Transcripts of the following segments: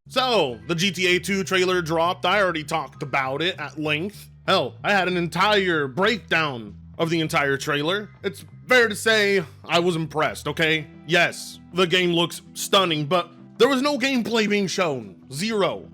So, the GTA 2 trailer dropped. I already talked about it at length. Hell, I had an entire breakdown of the entire trailer. It's fair to say I was impressed, okay? Yes, the game looks stunning, but there was no gameplay being shown. Zero.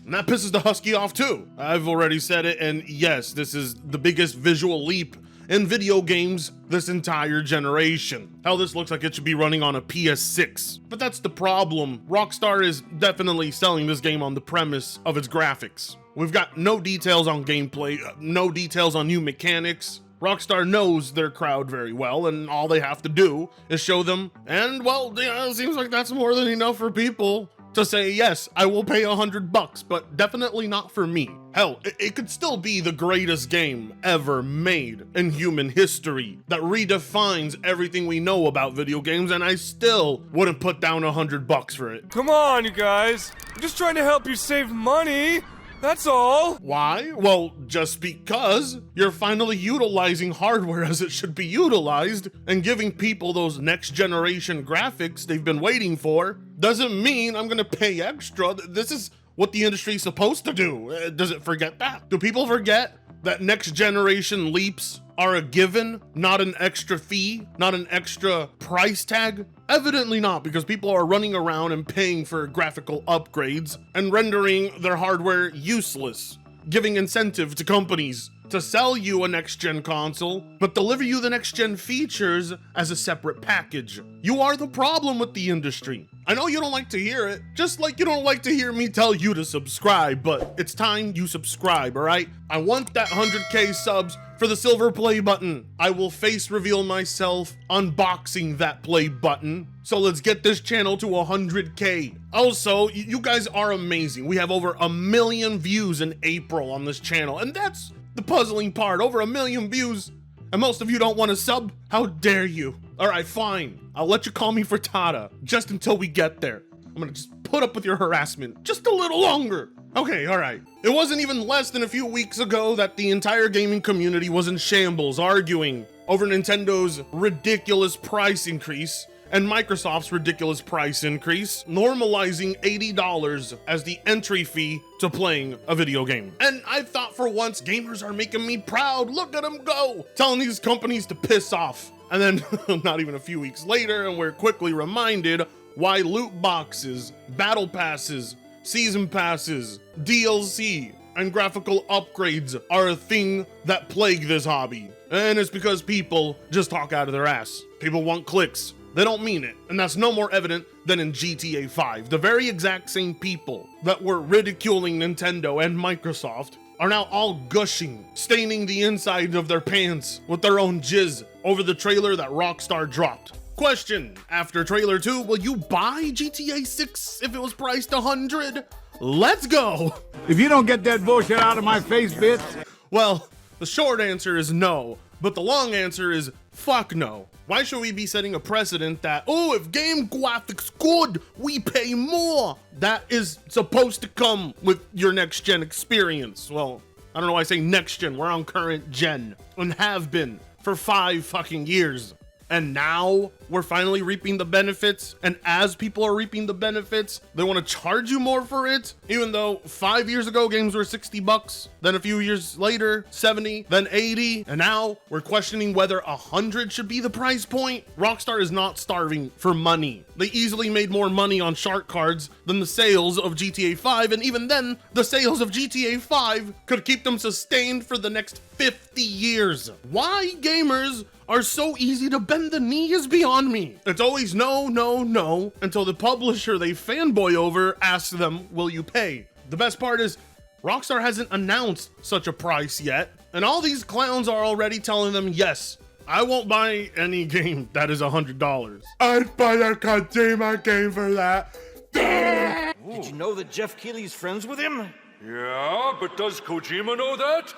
And that pisses the Husky off too. I've already said it, and yes, this is the biggest visual leap in video games this entire generation. Hell, this looks like it should be running on a PS6. But that's the problem. Rockstar is definitely selling this game on the premise of its graphics. We've got no details on gameplay, no details on new mechanics. Rockstar knows their crowd very well, and all they have to do is show them, and well, yeah, it seems like that's more than enough for people to say, yes, I will pay $100, but definitely not for me. Hell, it could still be the greatest game ever made in human history that redefines everything we know about video games, and I still wouldn't put down $100 for it. Come on, you guys. I'm just trying to help you save money. That's all. Why? Well, just because you're finally utilizing hardware as it should be utilized and giving people those next generation graphics they've been waiting for doesn't mean I'm gonna pay extra. This is what the industry's supposed to do. Does it forget that? Do people forget that next generation leaps are a given, not an extra fee, not an extra price tag? Evidently not, because people are running around and paying for graphical upgrades and rendering their hardware useless, giving incentive to companies to sell you a next-gen console, but deliver you the next-gen features as a separate package. You are the problem with the industry. I know you don't like to hear it, just like you don't like to hear me tell you to subscribe, but it's time you subscribe, all right? I want that 100K subs for the silver play button. I will face reveal myself unboxing that play button. So let's get this channel to 100K. Also, you guys are amazing. We have over 1 million views in April on this channel, and that's the puzzling part. Over 1 million views, and most of you don't want to sub? How dare you? All right, fine. I'll let you call me Frittata, just until we get there. I'm gonna just put up with your harassment just a little longer. Okay, all right. It wasn't even less than a few weeks ago that the entire gaming community was in shambles, arguing over Nintendo's ridiculous price increase and Microsoft's ridiculous price increase, normalizing $80 as the entry fee to playing a video game. And I thought for once, gamers are making me proud. Look at them go, telling these companies to piss off. And then not even a few weeks later, and we're quickly reminded why loot boxes, battle passes, season passes, DLC, and graphical upgrades are a thing that plague this hobby. And it's because people just talk out of their ass. People want clicks. They don't mean it, and that's no more evident than in GTA 5. The very exact same people that were ridiculing Nintendo and Microsoft are now all gushing, staining the inside of their pants with their own jizz over the trailer that Rockstar dropped. Question, after trailer 2, will you buy GTA 6 if it was priced $100? Let's go! If you don't get that bullshit out of my face, bitch. Well, the short answer is no, but the long answer is fuck no. Why should we be setting a precedent that, oh, if game graphics good, we pay more? That is supposed to come with your next gen experience. Well, I don't know why I say next gen, we're on current gen and have been for 5 fucking years. And now we're finally reaping the benefits, and as people are reaping the benefits, they want to charge you more for it, even though 5 years ago games were $60, then a few years later 70, then 80, and now we're questioning whether 100 should be the price point. Rockstar is not starving for money. They easily made more money on shark cards than the sales of GTA 5, and even then the sales of GTA 5 could keep them sustained for the next 50 years. Why gamers are so easy to bend the knee is beyond me. It's always no, no, no, until the publisher they fanboy over asks them, will you pay? The best part is, Rockstar hasn't announced such a price yet, and all these clowns are already telling them, yes, I won't buy any game that is $100. I'd buy a Kojima game for that. Did you know that Jeff Keighley's friends with him? Yeah, but does Kojima know that?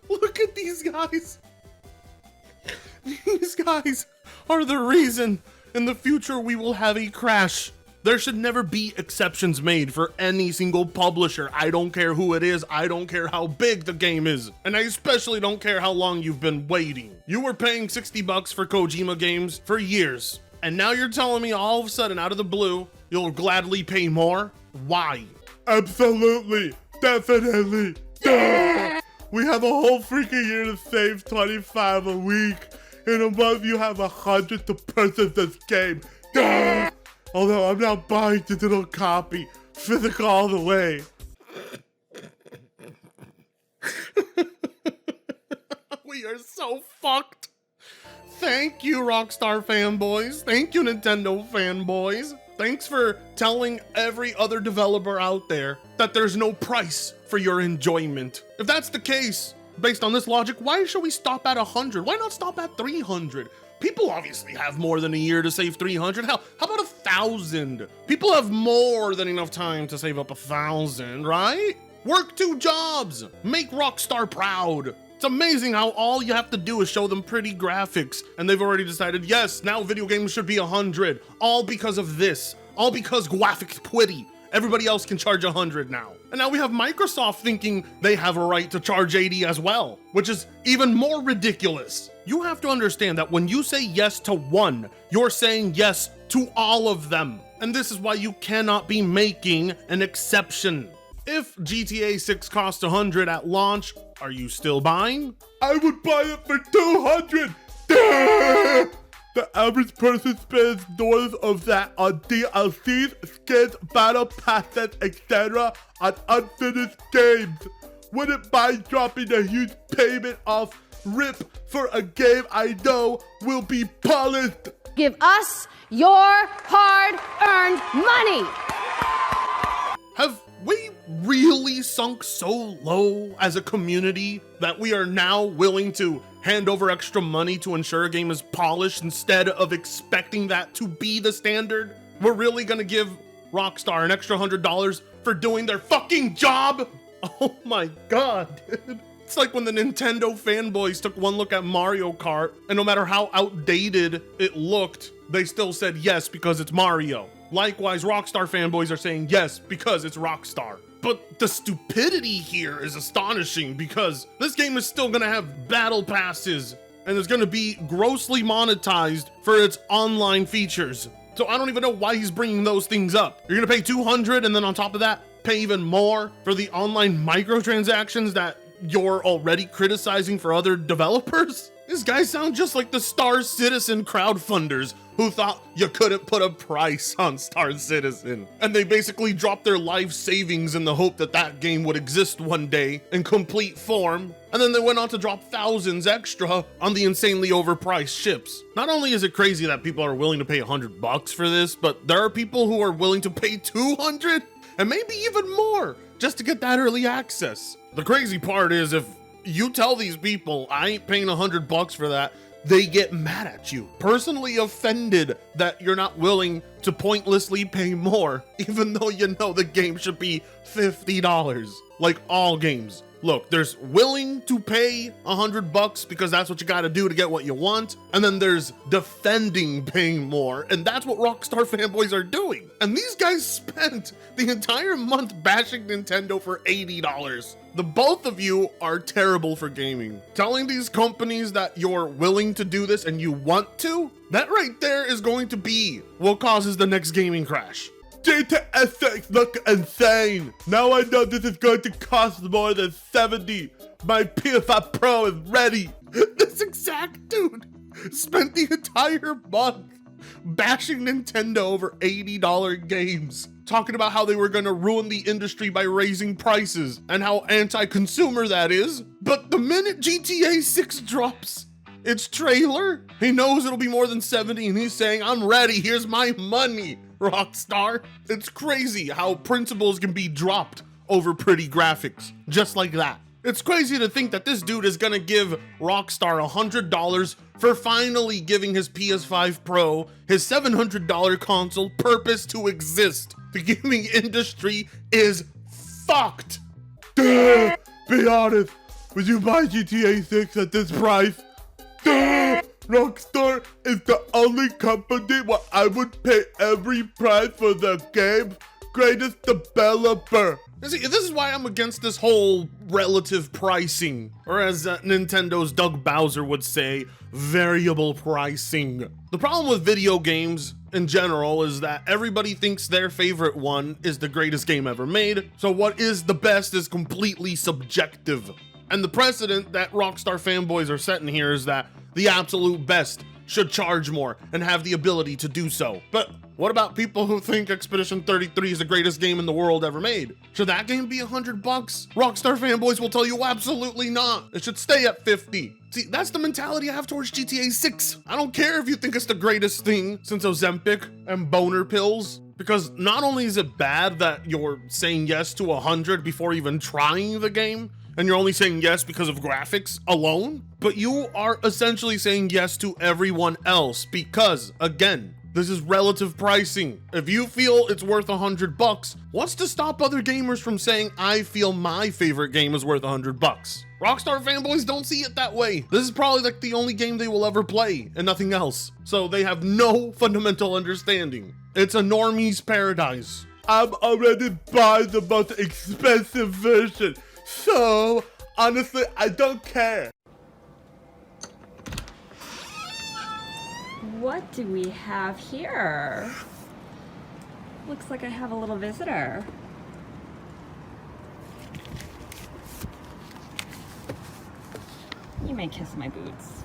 Look at these guys. These guys are the reason in the future we will have a crash. There should never be exceptions made for any single publisher. I don't care who it is. I don't care how big the game is. And I especially don't care how long you've been waiting. You were paying $60 for Kojima games for years. And now you're telling me all of a sudden, out of the blue, you'll gladly pay more? Why? Absolutely. Definitely. Duh. We have a whole freaking year to save 25 a week. In a month, you have 100 to purchase this game. Duh. Although I'm not buying digital copy. Physical all the way. We are so fucked. Thank you, Rockstar fanboys. Thank you, Nintendo fanboys. Thanks for telling every other developer out there that there's no price for your enjoyment. If that's the case, based on this logic, why should we stop at 100? Why not stop at 300? People obviously have more than a year to save 300. Hell, how about 1,000? People have more than enough time to save up 1,000, right? Work 2 jobs. Make Rockstar proud. It's amazing how all you have to do is show them pretty graphics, and they've already decided, yes, now video games should be 100. All because of this. All because graphics pretty. Everybody else can charge 100 now. And now we have Microsoft thinking they have a right to charge 80 as well, which is even more ridiculous. You have to understand that when you say yes to one, you're saying yes to all of them. And this is why you cannot be making an exception. If GTA 6 costs 100 at launch, are you still buying? I would buy it for 200. Duh! The average person spends north of that on DLCs, skins, battle passes, etc. on unfinished games. Wouldn't mind dropping a huge payment off rip for a game I know will be polished. Give us your hard-earned money. Have we really sunk so low as a community that we are now willing to hand over extra money to ensure a game is polished instead of expecting that to be the standard? We're really gonna give Rockstar an extra $100 for doing their fucking job? Oh my god, dude. It's like when the Nintendo fanboys took one look at Mario Kart, and no matter how outdated it looked, they still said yes because it's Mario. Likewise, Rockstar fanboys are saying yes because it's Rockstar. But the stupidity here is astonishing because this game is still gonna have battle passes and it's gonna be grossly monetized for its online features. So I don't even know why he's bringing those things up. You're gonna pay 200 and then on top of that, pay even more for the online microtransactions that you're already criticizing for other developers? These guys sound just like the Star Citizen crowdfunders who thought you couldn't put a price on Star Citizen. And they basically dropped their life savings in the hope that that game would exist one day in complete form. And then they went on to drop thousands extra on the insanely overpriced ships. Not only is it crazy that people are willing to pay $100 for this, but there are people who are willing to pay 200 and maybe even more just to get that early access. The crazy part is if you tell these people, I ain't paying $100 for that, they get mad at you, personally offended that you're not willing to pointlessly pay more, even though you know the game should be $50, like all games. Look, there's willing to pay $100 because that's what you gotta do to get what you want, and then there's defending paying more, and that's what Rockstar fanboys are doing. And these guys spent the entire month bashing Nintendo for $80. The both of you are terrible for gaming. Telling these companies that you're willing to do this and you want to, that right there is going to be what causes the next gaming crash. GTA 6 look insane. Now I know this is going to cost more than 70. My PS5 Pro is ready. This exact dude spent the entire month bashing Nintendo over $80 games, talking about how they were gonna ruin the industry by raising prices and how anti-consumer that is. But the minute GTA 6 drops its trailer, he knows it'll be more than 70 and he's saying, I'm ready, here's my money, Rockstar. It's crazy how principles can be dropped over pretty graphics, just like that. It's crazy to think that this dude is gonna give Rockstar $100 for finally giving his PS5 Pro, his $700 console, purpose to exist. The gaming industry is fucked. Duh! Be honest, would you buy GTA 6 at this price? Duh! Rockstar is the only company where I would pay every price for the game's greatest developer. See, this is why I'm against this whole relative pricing, or as Nintendo's Doug Bowser would say, variable pricing. The problem with video games in general is that everybody thinks their favorite one is the greatest game ever made, so what is the best is completely subjective. And the precedent that Rockstar fanboys are setting here is that the absolute best should charge more and have the ability to do so. But what about people who think Expedition 33 is the greatest game in the world ever made? Should that game be $100? Rockstar fanboys will tell you absolutely not. It should stay at 50. See, that's the mentality I have towards GTA 6. I don't care if you think it's the greatest thing since Ozempic and boner pills, because not only is it bad that you're saying yes to 100 before even trying the game, and you're only saying yes because of graphics alone, but you are essentially saying yes to everyone else because, again, this is relative pricing. If you feel it's worth $100, what's to stop other gamers from saying, I feel my favorite game is worth $100? Rockstar fanboys don't see it that way. This is probably like the only game they will ever play and nothing else. So they have no fundamental understanding. It's a normie's paradise. I'm already buying the most expensive version. So, honestly, I don't care. What do we have here? Looks like I have a little visitor. You may kiss my boots.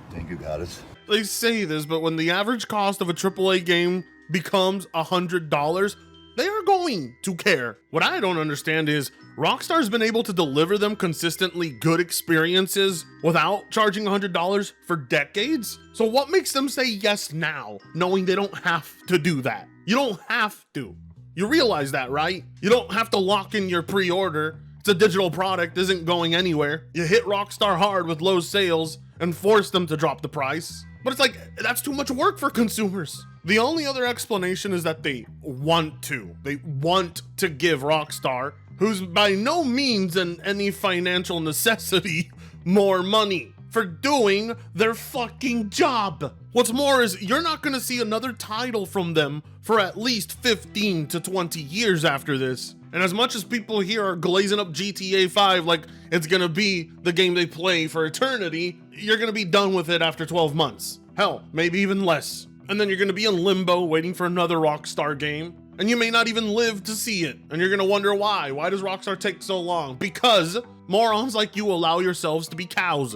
Thank you, goddess. They say this, but when the average cost of a AAA game becomes $100, they are going to care. What I don't understand is Rockstar's been able to deliver them consistently good experiences without charging $100 for decades. So what makes them say yes now, knowing they don't have to do that? You don't have to. You realize that, right? You don't have to lock in your pre-order. It's a digital product, isn't going anywhere. You hit Rockstar hard with low sales and force them to drop the price. But it's like, that's too much work for consumers. The only other explanation is that they want to. They want to give Rockstar, who's by no means in any financial necessity, more money for doing their fucking job. What's more is you're not gonna see another title from them for at least 15 to 20 years after this. And as much as people here are glazing up GTA 5 like it's gonna be the game they play for eternity, you're gonna be done with it after 12 months. Hell, maybe even less. And then you're gonna be in limbo waiting for another Rockstar game. And you may not even live to see it. And you're gonna wonder why. Why does Rockstar take so long? Because morons like you allow yourselves to be cows.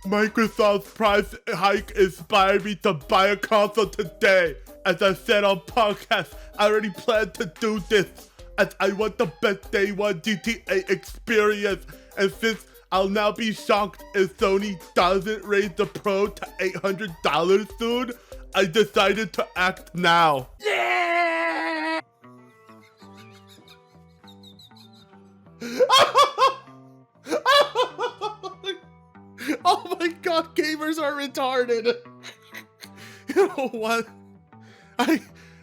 Microsoft's price hike inspired me to buy a console today. As I said on podcast, I already planned to do this, as I want the best day one GTA experience. And since I'll now be shocked if Sony doesn't raise the Pro to $800 soon, I decided to act now. Yeah! Oh my god, gamers are retarded. You know what? I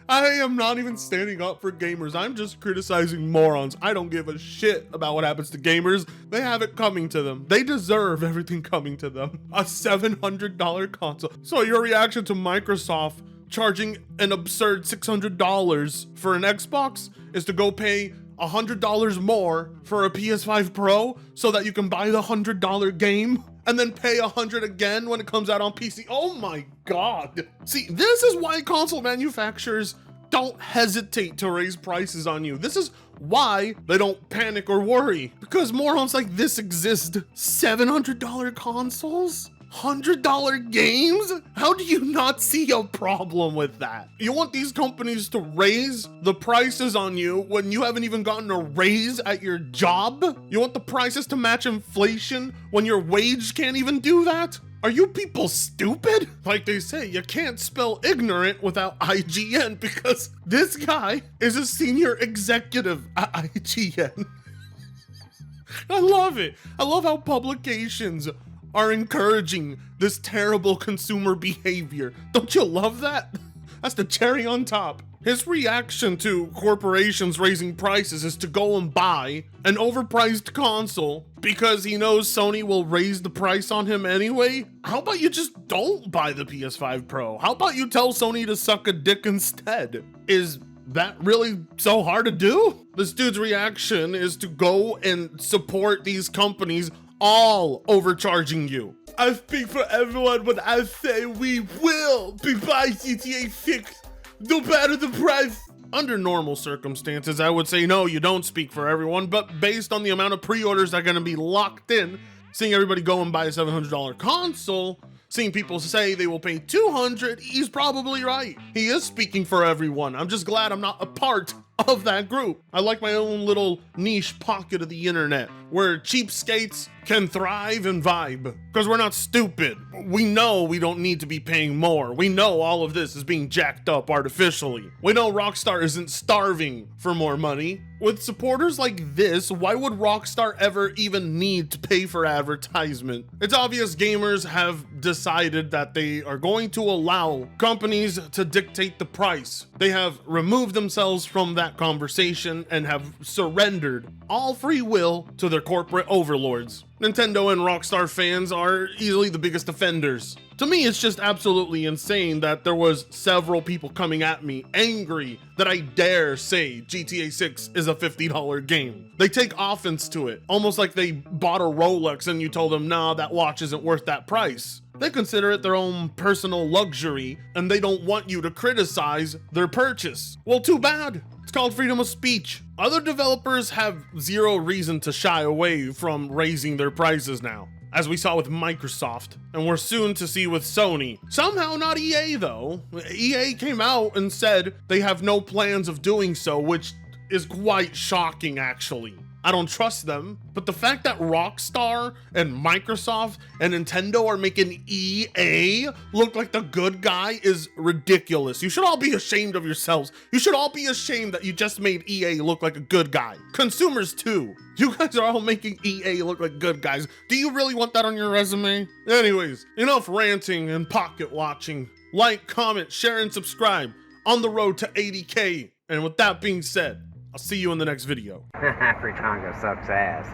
am not even standing up for gamers. I'm just criticizing morons. I don't give a shit about what happens to gamers. They have it coming to them. They deserve everything coming to them. A $700 console. So your reaction to Microsoft charging an absurd $600 for an Xbox is to go pay $100 more for a PS5 Pro so that you can buy the $100 game and then pay $100 again when it comes out on PC. Oh my god. See, this is why console manufacturers don't hesitate to raise prices on you. This is why they don't panic or worry, because morons like this exist. $700 consoles? $100 games? How do you not see a problem with that? You want these companies to raise the prices on you when you haven't even gotten a raise at your job? You want the prices to match inflation when your wage can't even do that? Are you people stupid? Like they say, you can't spell ignorant without IGN, because this guy is a senior executive at IGN. I love it. I love how publications are encouraging this terrible consumer behavior. Don't you love that? That's the cherry on top. His reaction to corporations raising prices is to go and buy an overpriced console because he knows Sony will raise the price on him anyway. How about you just don't buy the PS5 Pro? How about you tell Sony to suck a dick instead? Is that really so hard to do? This dude's reaction is to go and support these companies all overcharging you. I speak for everyone when I say we will be buying GTA 6, no matter the price. Under normal circumstances, I would say no, you don't speak for everyone, but based on the amount of pre-orders that are gonna be locked in, seeing everybody go and buy a $700 console, seeing people say they will pay $200, he's probably right. He is speaking for everyone. I'm just glad I'm not a part of that group. I like my own little niche pocket of the internet where cheapskates can thrive and vibe, because we're not stupid. We know we don't need to be paying more. We know all of this is being jacked up artificially. We know Rockstar isn't starving for more money. With supporters like this, why would Rockstar ever even need to pay for advertisement? It's obvious gamers have decided that they are going to allow companies to dictate the price. They have removed themselves from that conversation and have surrendered all free will to their corporate overlords. Nintendo and Rockstar fans are easily the biggest offenders. To me, it's just absolutely insane that there was several people coming at me angry that I dare say GTA 6 is a $50 game. They take offense to it, almost like they bought a Rolex and you told them, nah, that watch isn't worth that price. They consider it their own personal luxury and they don't want you to criticize their purchase. Well, too bad. It's called freedom of speech. Other developers have zero reason to shy away from raising their prices now, as we saw with Microsoft, and we're soon to see with Sony. Somehow not EA though. EA came out and said they have no plans of doing so, which is quite shocking actually. I don't trust them, but the fact that Rockstar and Microsoft and Nintendo are making EA look like the good guy is ridiculous. You should all be ashamed of yourselves. You should all be ashamed that you just made EA look like a good guy. Consumers too. You guys are all making EA look like good guys. Do you really want that on your resume? Anyways, enough ranting and pocket watching. Like, comment, share, and subscribe on the road to 80K. And with that being said, I'll see you in the next video. Fritongo sucks ass.